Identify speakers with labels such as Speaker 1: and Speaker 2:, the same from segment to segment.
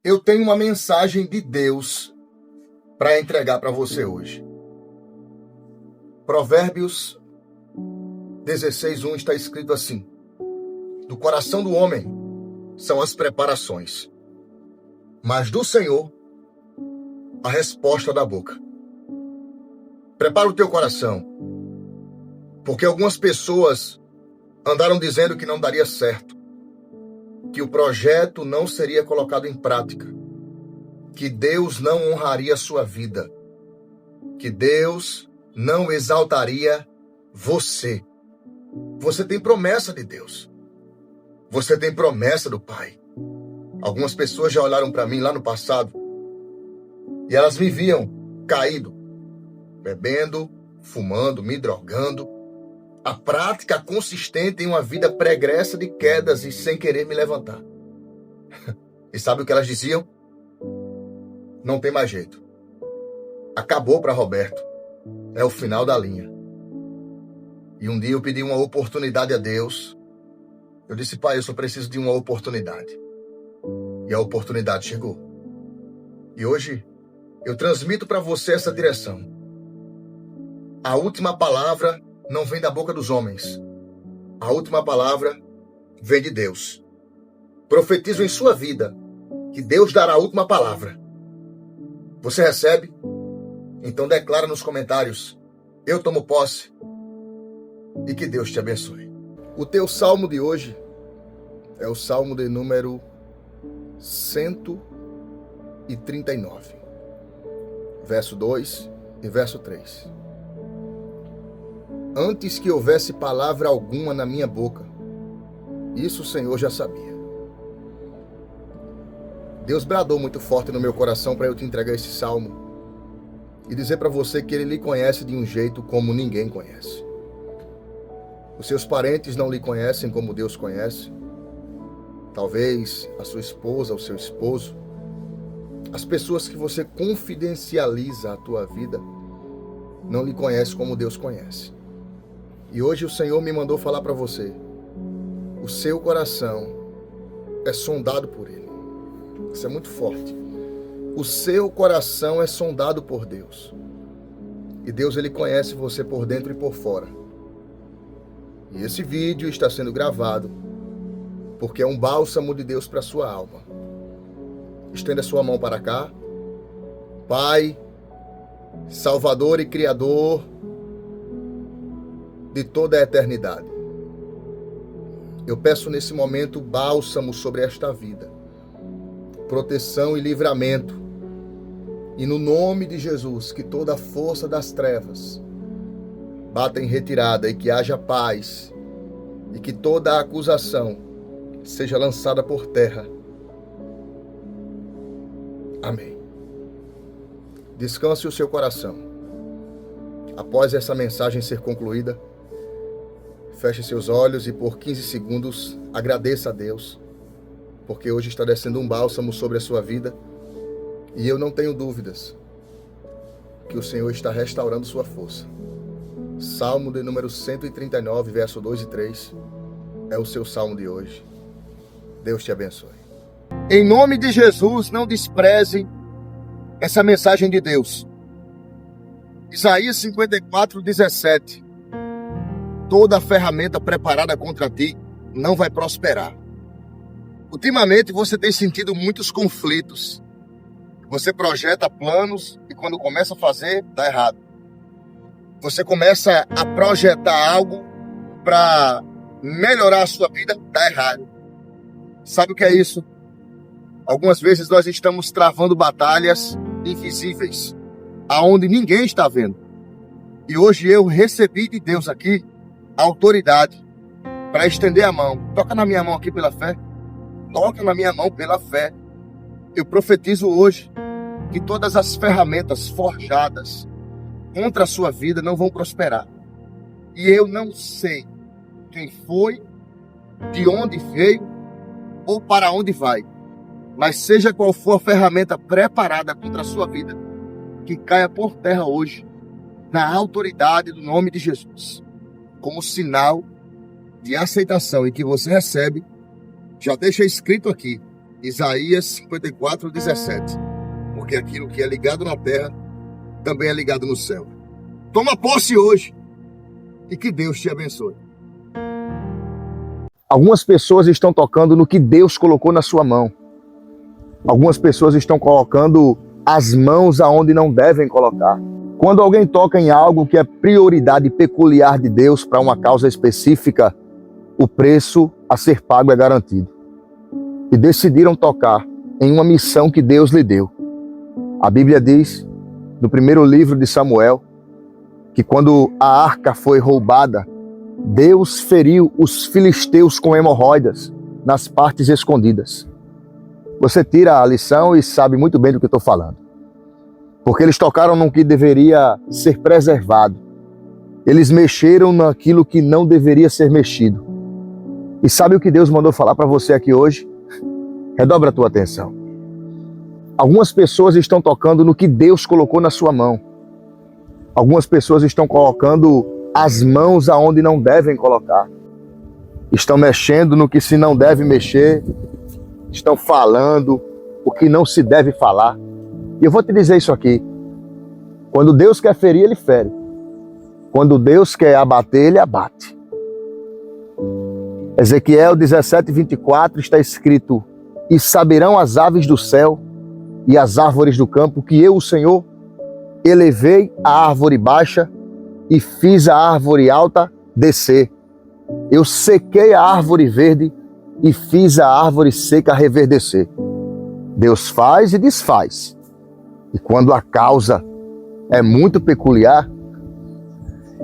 Speaker 1: Eu tenho uma mensagem de Deus para entregar para você hoje. Provérbios 16:1 está escrito assim: do coração do homem são as preparações, mas do Senhor a resposta da boca. Prepara o teu coração, porque algumas pessoas andaram dizendo que não daria certo, que o projeto não seria colocado em prática, que Deus não honraria a sua vida, que Deus não exaltaria você. Você tem promessa de Deus. Você tem promessa do Pai. Algumas pessoas já olharam para mim lá no passado e elas me viam caído, bebendo, fumando, me drogando. A prática consistente em uma vida pregressa de quedas e sem querer me levantar. E sabe o que elas diziam? Não tem mais jeito. Acabou para Roberto. É o final da linha. E um dia eu pedi uma oportunidade a Deus. Eu disse: Pai, eu só preciso de uma oportunidade. E a oportunidade chegou. E hoje eu transmito para você essa direção. A última palavra não vem da boca dos homens. A última palavra vem de Deus. Profetizo em sua vida que Deus dará a última palavra. Você recebe? Então declara nos comentários: eu tomo posse. E que Deus te abençoe. O teu salmo de hoje é o salmo de número 139, verso 2 e verso 3. Antes que houvesse palavra alguma na minha boca, isso o Senhor já sabia. Deus bradou muito forte no meu coração para eu te entregar esse salmo e dizer para você que Ele lhe conhece de um jeito como ninguém conhece. Os seus parentes não lhe conhecem como Deus conhece. Talvez a sua esposa, o seu esposo, as pessoas que você confidencializa a tua vida, não lhe conhecem como Deus conhece. E hoje o Senhor me mandou falar para você: o seu coração é sondado por Ele. Isso é muito forte. O seu coração é sondado por Deus. E Deus, Ele conhece você por dentro e por fora. E esse vídeo está sendo gravado porque é um bálsamo de Deus para a sua alma. Estenda a sua mão para cá. Pai, Salvador e Criador de toda a eternidade, eu peço nesse momento bálsamo sobre esta vida, proteção e livramento, e no nome de Jesus, que toda a força das trevas bata em retirada e que haja paz, e que toda a acusação seja lançada por terra. Amém. Descanse o seu coração. Após essa mensagem ser concluída, feche seus olhos e por 15 segundos agradeça a Deus, porque hoje está descendo um bálsamo sobre a sua vida e eu não tenho dúvidas que o Senhor está restaurando sua força. Salmo de número 139, verso 2 e 3 é o seu salmo de hoje. Deus te abençoe. Em nome de Jesus, não despreze essa mensagem de Deus. Isaías 54:17. Toda ferramenta preparada contra ti não vai prosperar. Ultimamente você tem sentido muitos conflitos. Você projeta planos e quando começa a fazer, dá errado. Você começa a projetar algo para melhorar a sua vida, dá errado. Sabe o que é isso? Algumas vezes nós estamos travando batalhas invisíveis, aonde ninguém está vendo. E hoje eu recebi de Deus aqui a autoridade para estender a mão. Toca na minha mão aqui pela fé. Toca na minha mão pela fé. Eu profetizo hoje que todas as ferramentas forjadas contra a sua vida não vão prosperar. E eu não sei quem foi, de onde veio ou para onde vai. Mas seja qual for a ferramenta preparada contra a sua vida, que caia por terra hoje, na autoridade do nome de Jesus. Como sinal de aceitação e que você recebe, já deixa escrito aqui: Isaías 54, 17. Porque aquilo que é ligado na terra também é ligado no céu. Toma posse hoje e que Deus te abençoe. Algumas pessoas estão tocando no que Deus colocou na sua mão. Algumas pessoas estão colocando as mãos aonde não devem colocar. Quando alguém toca em algo que é prioridade peculiar de Deus para uma causa específica, o preço a ser pago é garantido. E decidiram tocar em uma missão que Deus lhe deu. A Bíblia diz, no primeiro livro de Samuel, que quando a arca foi roubada, Deus feriu os filisteus com hemorroidas nas partes escondidas. Você tira a lição e sabe muito bem do que eu estou falando. Porque eles tocaram no que deveria ser preservado. Eles mexeram naquilo que não deveria ser mexido. E sabe o que Deus mandou falar para você aqui hoje? Redobra a tua atenção. Algumas pessoas estão tocando no que Deus colocou na sua mão. Algumas pessoas estão colocando as mãos aonde não devem colocar. Estão mexendo no que se não deve mexer. Estão falando o que não se deve falar. E eu vou te dizer isso aqui. Quando Deus quer ferir, Ele fere. Quando Deus quer abater, Ele abate. Ezequiel 17, 24 está escrito: e saberão as aves do céu e as árvores do campo que eu, o Senhor, elevei a árvore baixa e fiz a árvore alta descer. Eu sequei a árvore verde e fiz a árvore seca reverdecer. Deus faz e desfaz. E quando a causa é muito peculiar,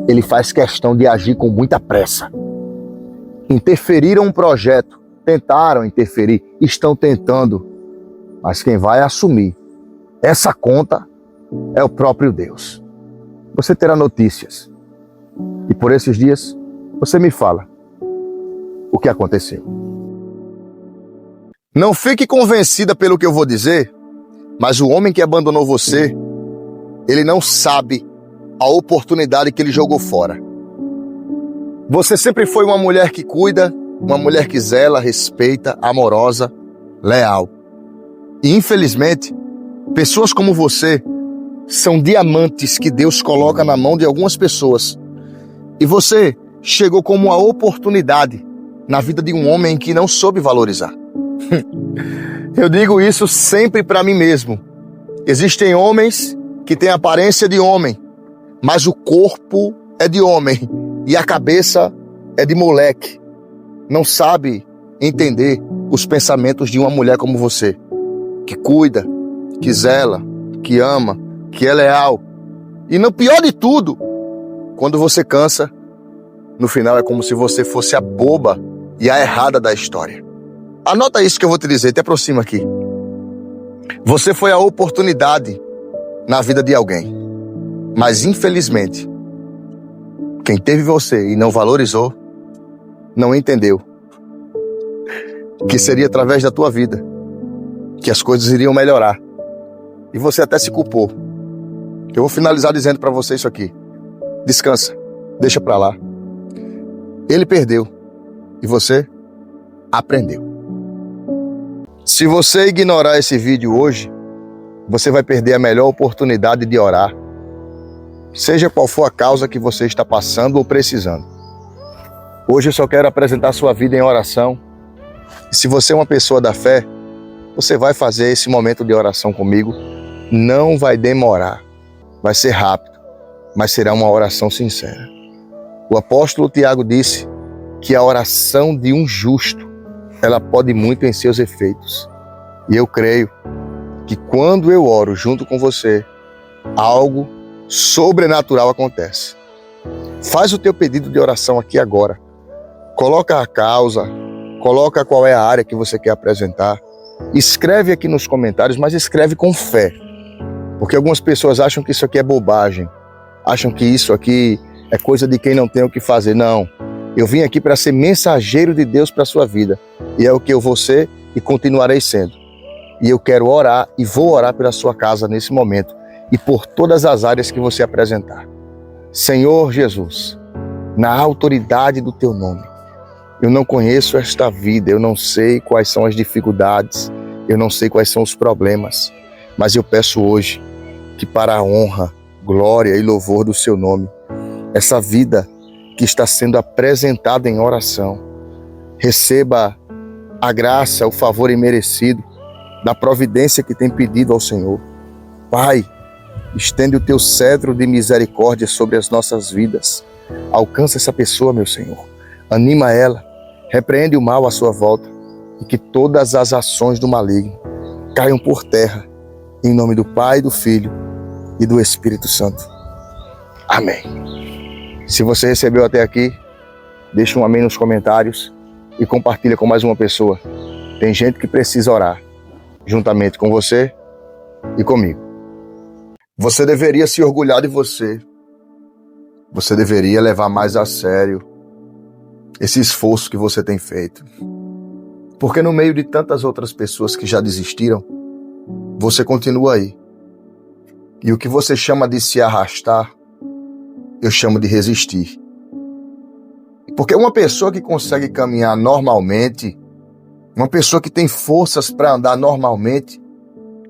Speaker 1: Ele faz questão de agir com muita pressa. Interferiram um projeto, tentaram interferir, estão tentando, mas quem vai assumir essa conta é o próprio Deus. Você terá notícias e por esses dias você me fala o que aconteceu. Não fique convencida pelo que eu vou dizer, mas o homem que abandonou você, ele não sabe a oportunidade que ele jogou fora. Você sempre foi uma mulher que cuida, uma mulher que zela, respeita, amorosa, leal. E infelizmente, pessoas como você são diamantes que Deus coloca na mão de algumas pessoas. E você chegou como uma oportunidade na vida de um homem que não soube valorizar. Eu digo isso sempre para mim mesmo. Existem homens que têm aparência de homem, mas o corpo é de homem e a cabeça é de moleque. Não sabe entender os pensamentos de uma mulher como você, que cuida, que zela, que ama, que é leal. E no pior de tudo, quando você cansa, no final é como se você fosse a boba e a errada da história. Anota isso que eu vou te dizer, te aproxima aqui. Você foi a oportunidade na vida de alguém, mas infelizmente, quem teve você e não valorizou, não entendeu que seria através da tua vida que as coisas iriam melhorar. E você até se culpou. Eu vou finalizar dizendo para você isso aqui. Descansa, deixa para lá. Ele perdeu e você aprendeu. Se você ignorar esse vídeo hoje, você vai perder a melhor oportunidade de orar, seja qual for a causa que você está passando ou precisando. Hoje eu só quero apresentar sua vida em oração. E se você é uma pessoa da fé, você vai fazer esse momento de oração comigo. Não vai demorar, vai ser rápido, mas será uma oração sincera. O apóstolo Tiago disse que a oração de um justo, ela pode muito em seus efeitos. E eu creio que quando eu oro junto com você, algo sobrenatural acontece. Faz o teu pedido de oração aqui agora. Coloca a causa, coloca qual é a área que você quer apresentar. Escreve aqui nos comentários, mas escreve com fé. Porque algumas pessoas acham que isso aqui é bobagem. Acham que isso aqui é coisa de quem não tem o que fazer. Não. Eu vim aqui para ser mensageiro de Deus para a sua vida. E é o que eu vou ser e continuarei sendo. E eu quero orar e vou orar pela sua casa nesse momento. E por todas as áreas que você apresentar. Senhor Jesus, na autoridade do teu nome, eu não conheço esta vida, eu não sei quais são as dificuldades, Eu não sei quais são os problemas, mas eu peço hoje que, para a honra, glória e louvor do seu nome, essa vida que está sendo apresentada em oração receba a graça, o favor imerecido da providência que tem pedido ao Senhor. Pai, estende o teu cetro de misericórdia sobre as nossas vidas. Alcança essa pessoa, meu Senhor. Anima ela, repreende o mal à sua volta e que todas as ações do maligno caiam por terra, em nome do Pai, do Filho e do Espírito Santo. Amém. Se você recebeu até aqui, deixa um amém nos comentários e compartilha com mais uma pessoa. Tem gente que precisa orar, juntamente com você e comigo. Você deveria se orgulhar de você. Você deveria levar mais a sério esse esforço que você tem feito. Porque no meio de tantas outras pessoas que já desistiram, você continua aí. E o que você chama de se arrastar, eu chamo de resistir. Porque uma pessoa que consegue caminhar normalmente, uma pessoa que tem forças para andar normalmente,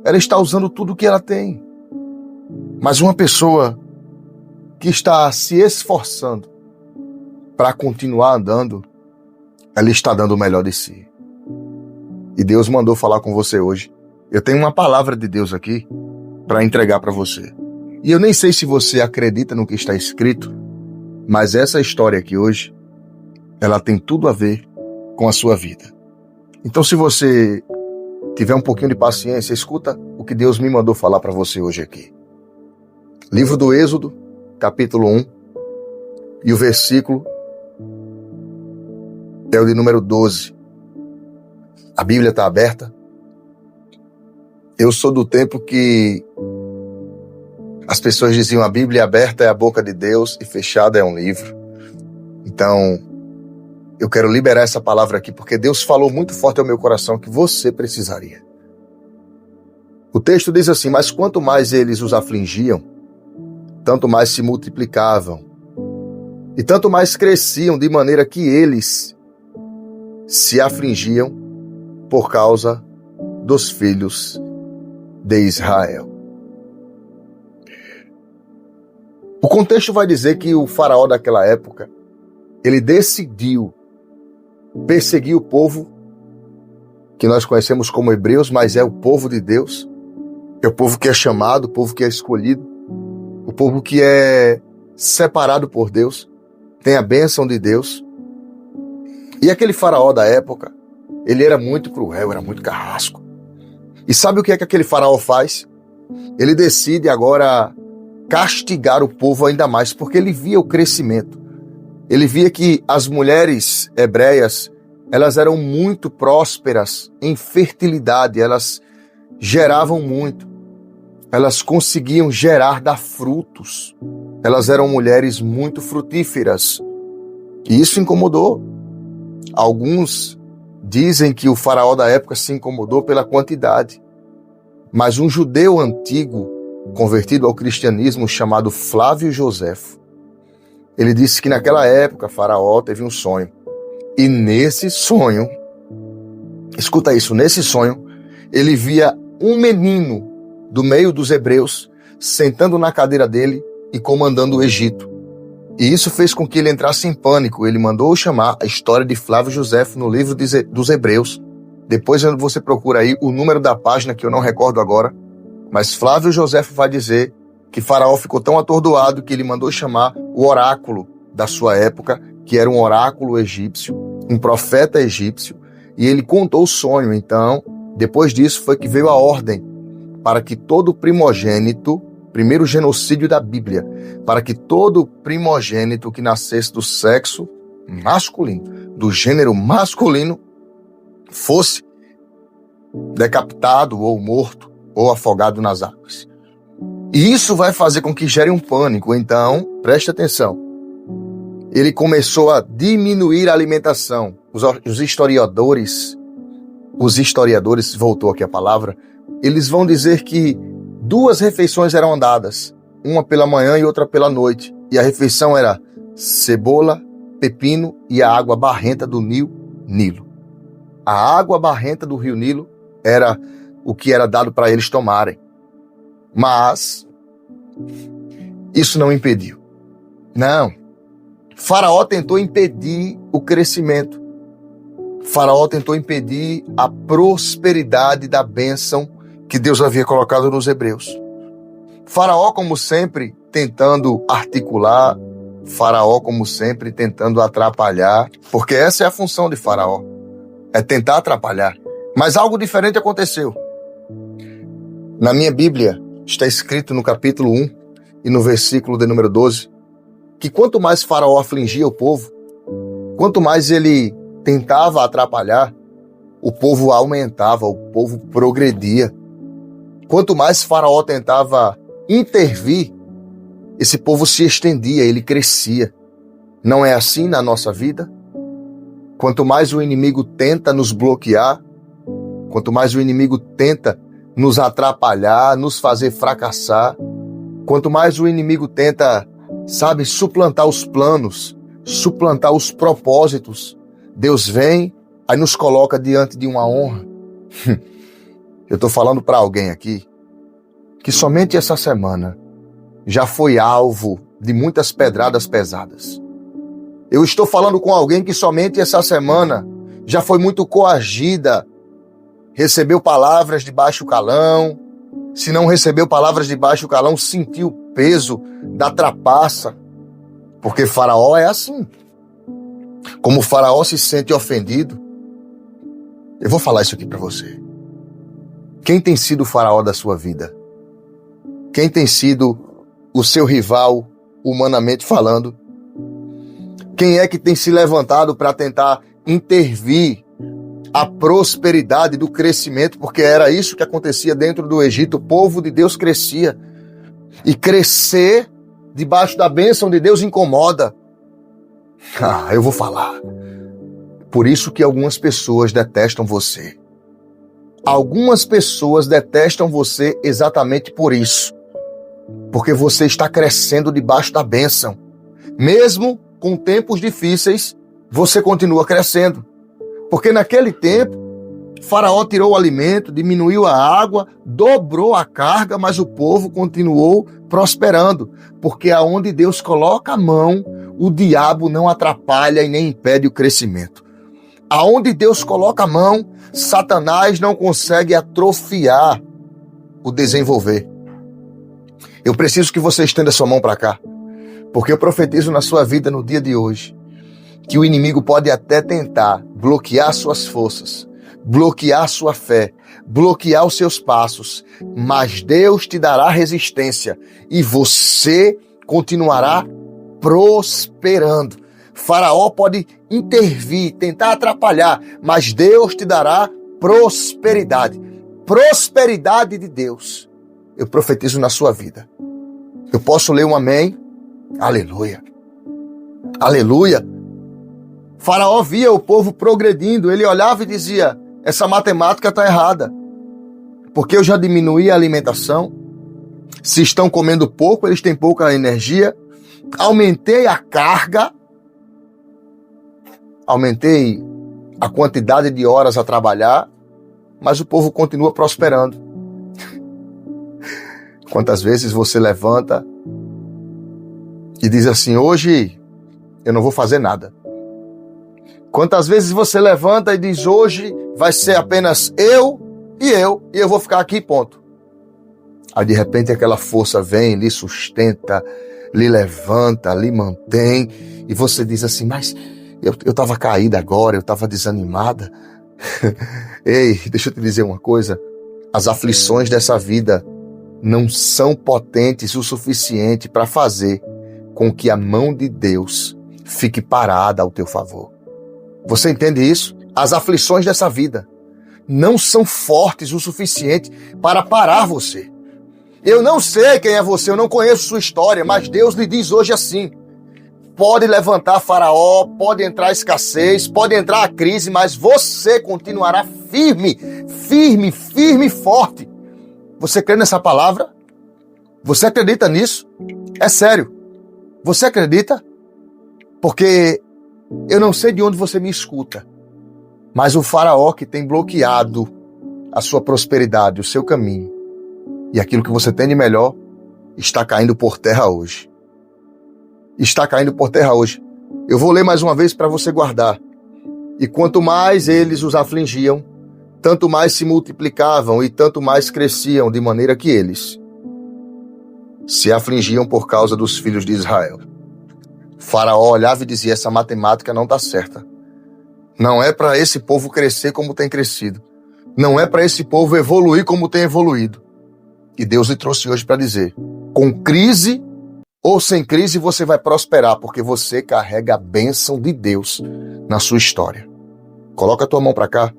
Speaker 1: ela está usando tudo o que ela tem. Mas uma pessoa que está se esforçando para continuar andando, ela está dando o melhor de si. E Deus mandou falar com você hoje. Eu tenho uma palavra de Deus aqui para entregar para você. E eu nem sei se você acredita no que está escrito, mas essa história aqui hoje, ela tem tudo a ver com a sua vida. Então, se você tiver um pouquinho de paciência, escuta o que Deus me mandou falar para você hoje aqui. Livro do Êxodo, capítulo 1, e o versículo é o de número 12. A Bíblia está aberta. Eu sou do tempo que as pessoas diziam: a Bíblia aberta é a boca de Deus e fechada é um livro. Então, eu quero liberar essa palavra aqui porque Deus falou muito forte ao meu coração que você precisaria. O texto diz assim: mas quanto mais eles os afligiam, tanto mais se multiplicavam e tanto mais cresciam, de maneira que eles se afligiam por causa dos filhos de Israel. O contexto vai dizer que o faraó daquela época, ele decidiu perseguir o povo que nós conhecemos como hebreus, mas é o povo de Deus, é o povo que é chamado, o povo que é escolhido, o povo que é separado por Deus, tem a bênção de Deus. E aquele faraó da época, ele era muito cruel, era muito carrasco. E sabe o que é que aquele faraó faz? Ele decide agora castigar o povo ainda mais, porque ele via o crescimento. Ele via que as mulheres hebreias, elas eram muito prósperas em fertilidade, elas geravam muito, elas conseguiam dar frutos, elas eram mulheres muito frutíferas. E isso incomodou. Alguns dizem que o faraó da época se incomodou pela quantidade, mas um judeu antigo, convertido ao cristianismo, chamado Flávio Joséfo, ele disse que naquela época Faraó teve um sonho. E nesse sonho, escuta isso, nesse sonho, ele via um menino do meio dos hebreus sentando na cadeira dele e comandando o Egito. E isso fez com que ele entrasse em pânico. Ele mandou chamar a história de Flávio Joséfo no livro dos Hebreus. Depois você procura aí o número da página que eu não recordo agora. Mas Flávio Joséfo vai dizer que Faraó ficou tão atordoado que ele mandou chamar o oráculo da sua época, que era um oráculo egípcio, um profeta egípcio, e ele contou o sonho. Então, depois disso foi que veio a ordem para que todo primogênito, primeiro genocídio da Bíblia, para que todo primogênito que nascesse do sexo masculino, do gênero masculino, fosse decapitado ou morto ou afogado nas águas. E isso vai fazer com que gere um pânico. Então, preste atenção. Ele começou a diminuir a alimentação. Os historiadores, voltou aqui a palavra, eles vão dizer que 2 refeições eram dadas, uma pela manhã e outra pela noite. E a refeição era cebola, pepino e a água barrenta do rio Nilo. A água barrenta do rio Nilo era o que era dado para eles tomarem. Mas isso não impediu. Não. Faraó tentou impedir o crescimento. Faraó tentou impedir a prosperidade da bênção que Deus havia colocado nos hebreus. Faraó, como sempre, tentando articular. Faraó, como sempre, tentando atrapalhar. Porque essa é a função de Faraó. É tentar atrapalhar. Mas algo diferente aconteceu. Na minha Bíblia, está escrito no capítulo 1 e no versículo de número 12, que quanto mais Faraó afligia o povo, quanto mais ele tentava atrapalhar, o povo aumentava, o povo progredia. Quanto mais Faraó tentava intervir, esse povo se estendia, ele crescia. Não é assim na nossa vida? Quanto mais o inimigo tenta nos bloquear, quanto mais o inimigo tenta nos atrapalhar, nos fazer fracassar, quanto mais o inimigo tenta, suplantar os planos, suplantar os propósitos, Deus vem, aí nos coloca diante de uma honra. Eu estou falando para alguém aqui que somente essa semana já foi alvo de muitas pedradas pesadas. Eu estou falando com alguém que somente essa semana já foi muito coagida, recebeu palavras de baixo calão. Se não recebeu palavras de baixo calão, sentiu o peso da trapaça. Porque Faraó é assim. Como Faraó se sente ofendido, eu vou falar isso aqui para você. Quem tem sido o Faraó da sua vida? Quem tem sido o seu rival, humanamente falando? Quem é que tem se levantado para tentar intervir a prosperidade do crescimento? Porque era isso que acontecia dentro do Egito. O povo de Deus crescia. E crescer debaixo da bênção de Deus incomoda. Eu vou falar. Por isso que algumas pessoas detestam você. Algumas pessoas detestam você exatamente por isso. Porque você está crescendo debaixo da bênção. Mesmo com tempos difíceis, você continua crescendo. Porque naquele tempo, Faraó tirou o alimento, diminuiu a água, dobrou a carga, mas o povo continuou prosperando. Porque aonde Deus coloca a mão, o diabo não atrapalha e nem impede o crescimento. Aonde Deus coloca a mão, Satanás não consegue atrofiar o desenvolver. Eu preciso que você estenda sua mão para cá, porque eu profetizo na sua vida no dia de hoje que o inimigo pode até tentar bloquear suas forças, bloquear sua fé, bloquear os seus passos, mas Deus te dará resistência e você continuará prosperando. Faraó pode intervir, tentar atrapalhar, mas Deus te dará prosperidade. Prosperidade de Deus. Eu profetizo na sua vida. Eu posso ler um amém? Aleluia. Aleluia. Faraó via o povo progredindo. Ele olhava e dizia, essa matemática está errada. Porque eu já diminuí a alimentação. Se estão comendo pouco, eles têm pouca energia. Aumentei a carga. Aumentei a quantidade de horas a trabalhar. Mas o povo continua prosperando. Quantas vezes você levanta e diz assim, hoje eu não vou fazer nada. Quantas vezes você levanta e diz, hoje vai ser apenas eu e eu vou ficar aqui, ponto. Aí de repente aquela força vem, lhe sustenta, lhe levanta, lhe mantém, e você diz assim, mas eu estava caída agora, eu estava desanimada. Ei, deixa eu te dizer uma coisa, as aflições dessa vida não são potentes o suficiente para fazer com que a mão de Deus fique parada ao teu favor. Você entende isso? As aflições dessa vida não são fortes o suficiente para parar você. Eu não sei quem é você, eu não conheço sua história, mas Deus lhe diz hoje assim, pode levantar Faraó, pode entrar escassez, pode entrar a crise, mas você continuará firme, firme, firme e forte. Você crê nessa palavra? Você acredita nisso? É sério. Você acredita? Porque eu não sei de onde você me escuta, mas o Faraó que tem bloqueado a sua prosperidade, o seu caminho e aquilo que você tem de melhor está caindo por terra hoje. Está caindo por terra hoje. Eu vou ler mais uma vez para você guardar. E quanto mais eles os afligiam, tanto mais se multiplicavam e tanto mais cresciam, de maneira que eles se afligiam por causa dos filhos de Israel. Faraó olhava e dizia: essa matemática não está certa. Não é para esse povo crescer como tem crescido. Não é para esse povo evoluir como tem evoluído. E Deus lhe trouxe hoje para dizer: com crise ou sem crise você vai prosperar, porque você carrega a bênção de Deus na sua história. Coloca a tua mão para cá,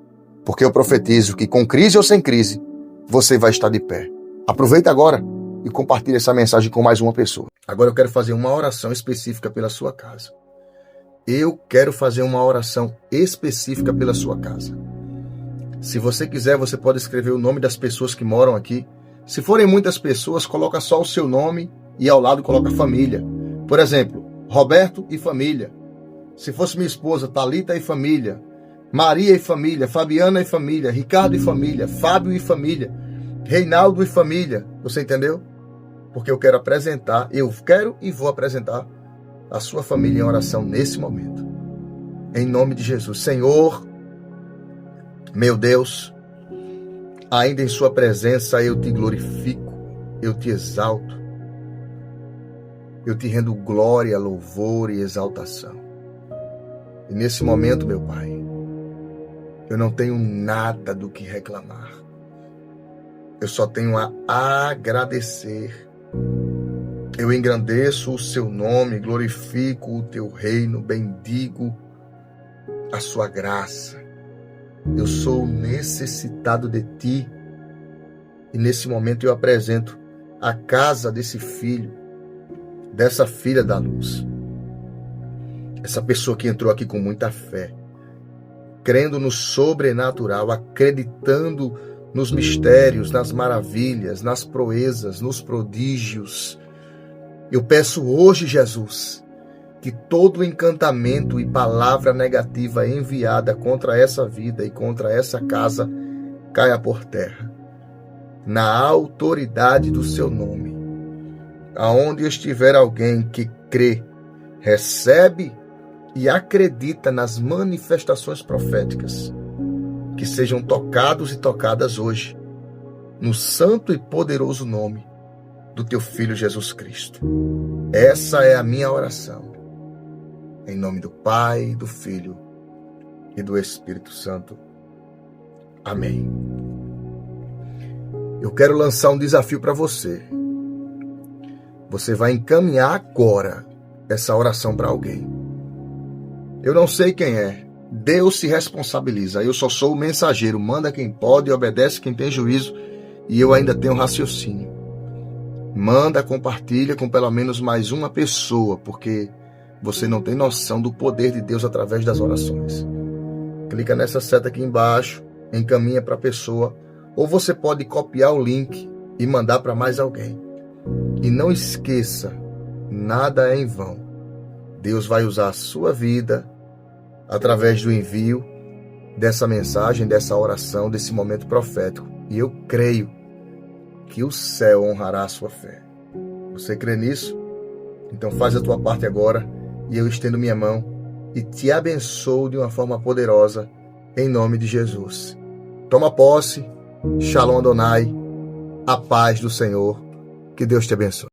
Speaker 1: porque eu profetizo que com crise ou sem crise você vai estar de pé. Aproveita agora e compartilhe essa mensagem com mais uma pessoa. Agora eu quero fazer uma oração específica pela sua casa. Eu quero fazer uma oração específica pela sua casa. Se você quiser, você pode escrever o nome das pessoas que moram aqui. Se forem muitas pessoas, coloca só o seu nome e ao lado coloca família. Por exemplo, Roberto e família. Se fosse minha esposa, Thalita e família. Maria e família. Fabiana e família. Ricardo e família. Fábio e família. Reinaldo e família. Você entendeu? Porque eu quero e vou apresentar a sua família em oração nesse momento. Em nome de Jesus. Senhor, meu Deus, ainda em sua presença eu te glorifico, eu te exalto, eu te rendo glória, louvor e exaltação. E nesse momento, meu Pai, eu não tenho nada do que reclamar. Eu só tenho a agradecer. Eu engrandeço o seu nome, glorifico o teu reino, bendigo a sua graça. Eu sou necessitado de ti e nesse momento eu apresento a casa desse filho, dessa filha da luz. Essa pessoa que entrou aqui com muita fé, crendo no sobrenatural, acreditando nos mistérios, nas maravilhas, nas proezas, nos prodígios. Eu peço hoje, Jesus, que todo encantamento e palavra negativa enviada contra essa vida e contra essa casa caia por terra. Na autoridade do seu nome. Aonde estiver alguém que crê, recebe e acredita nas manifestações proféticas, que sejam tocados e tocadas hoje, no santo e poderoso nome do teu Filho Jesus Cristo. Essa é a minha oração. Em nome do Pai, do Filho e do Espírito Santo. Amém. Eu quero lançar um desafio para você. Você vai encaminhar agora essa oração para alguém. Eu não sei quem é. Deus se responsabiliza. Eu só sou o mensageiro. Manda quem pode e obedece quem tem juízo. E eu ainda tenho raciocínio. Manda, compartilha com pelo menos mais uma pessoa, porque você não tem noção do poder de Deus através das orações. Clica nessa seta aqui embaixo, encaminha para a pessoa, ou você pode copiar o link e mandar para mais alguém. E não esqueça, nada é em vão. Deus vai usar a sua vida através do envio dessa mensagem, dessa oração, desse momento profético. E eu creio que o céu honrará a sua fé. Você crê nisso? Então faz a tua parte agora e eu estendo minha mão e te abençoo de uma forma poderosa em nome de Jesus. Toma posse, Shalom Adonai, a paz do Senhor, que Deus te abençoe.